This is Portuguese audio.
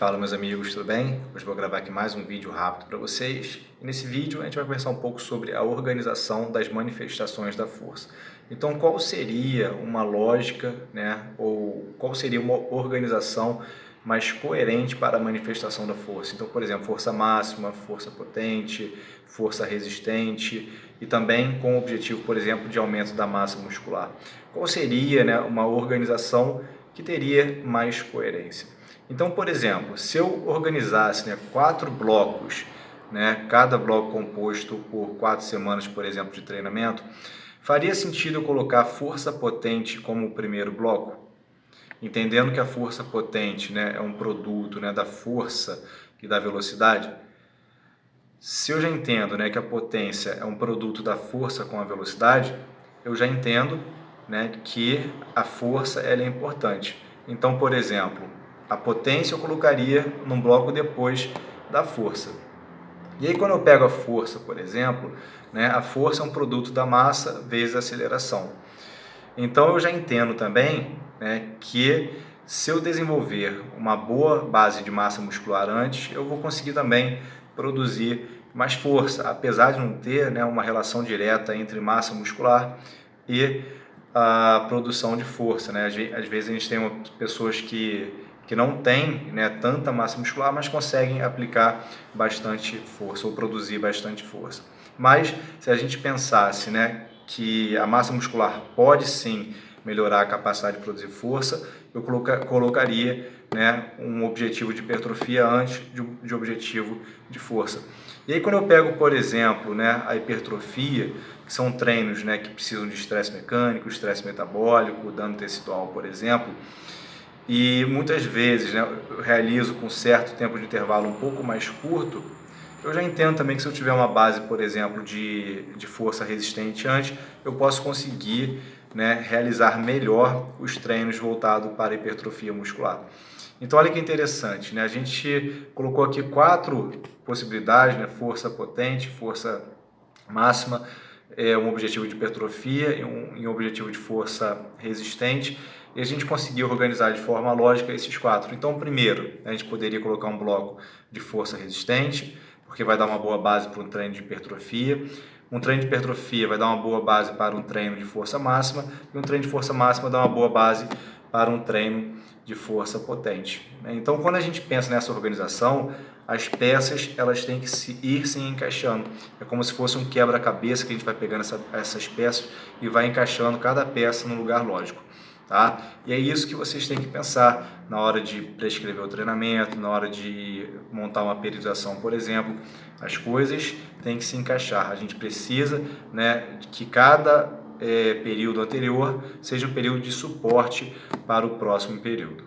Fala, meus amigos, tudo bem? Hoje vou gravar aqui mais um vídeo rápido para vocês. E nesse vídeo a gente vai conversar um pouco sobre a organização das manifestações da força. Então, qual seria uma lógica, né, ou qual seria uma organização mais coerente para a manifestação da força? Então, por exemplo, força máxima, força potente, força resistente e também com o objetivo, por exemplo, de aumento da massa muscular. Qual seria, né, uma organização que teria mais coerência? Então, por exemplo, se eu organizasse, né, 4 blocos, né, cada bloco composto por 4 semanas, por exemplo, de treinamento, faria sentido eu colocar força potente como o primeiro bloco? Entendendo que a força potente, né, é um produto, né, da força e da velocidade. Se eu já entendo, né, que a potência é um produto da força com a velocidade, eu já entendo, né, que a força ela é importante. Então, por exemplo, a potência eu colocaria num bloco depois da força. E aí quando eu pego a força, por exemplo, né, a força é um produto da massa vezes a aceleração. Então eu já entendo também, né, que se eu desenvolver uma boa base de massa muscular antes, eu vou conseguir também produzir mais força, apesar de não ter, né, uma relação direta entre massa muscular e a produção de força, né? Às vezes a gente tem pessoas que não têm, né, tanta massa muscular, mas conseguem aplicar bastante força ou produzir bastante força. Mas se a gente pensasse, né, que a massa muscular pode sim melhorar a capacidade de produzir força, eu colocaria, né, um objetivo de hipertrofia antes de objetivo de força. E aí quando eu pego, por exemplo, né, a hipertrofia, que são treinos, né, que precisam de estresse mecânico, estresse metabólico, dano tecidual, por exemplo, e muitas vezes, né, eu realizo com certo tempo de intervalo um pouco mais curto, eu já entendo também que se eu tiver uma base, por exemplo, de força resistente antes, eu posso conseguir, né, realizar melhor os treinos voltados para a hipertrofia muscular. Então olha que interessante, né? A gente colocou aqui 4 possibilidades, né? Força potente, força máxima, um objetivo de hipertrofia e um objetivo de força resistente, e a gente conseguiu organizar de forma lógica esses 4. Então, primeiro, a gente poderia colocar um bloco de força resistente, porque vai dar uma boa base para um treino de hipertrofia. Um treino de hipertrofia vai dar uma boa base para um treino de força máxima, e um treino de força máxima dá uma boa base para um treino de força potente. Então, quando a gente pensa nessa organização, as peças elas têm que ir se encaixando. É como se fosse um quebra-cabeça que a gente vai pegando essas peças e vai encaixando cada peça no lugar lógico. Tá? E é isso que vocês têm que pensar na hora de prescrever o treinamento, na hora de montar uma periodização, por exemplo. As coisas têm que se encaixar. A gente precisa, né, que cada período anterior seja um período de suporte para o próximo período.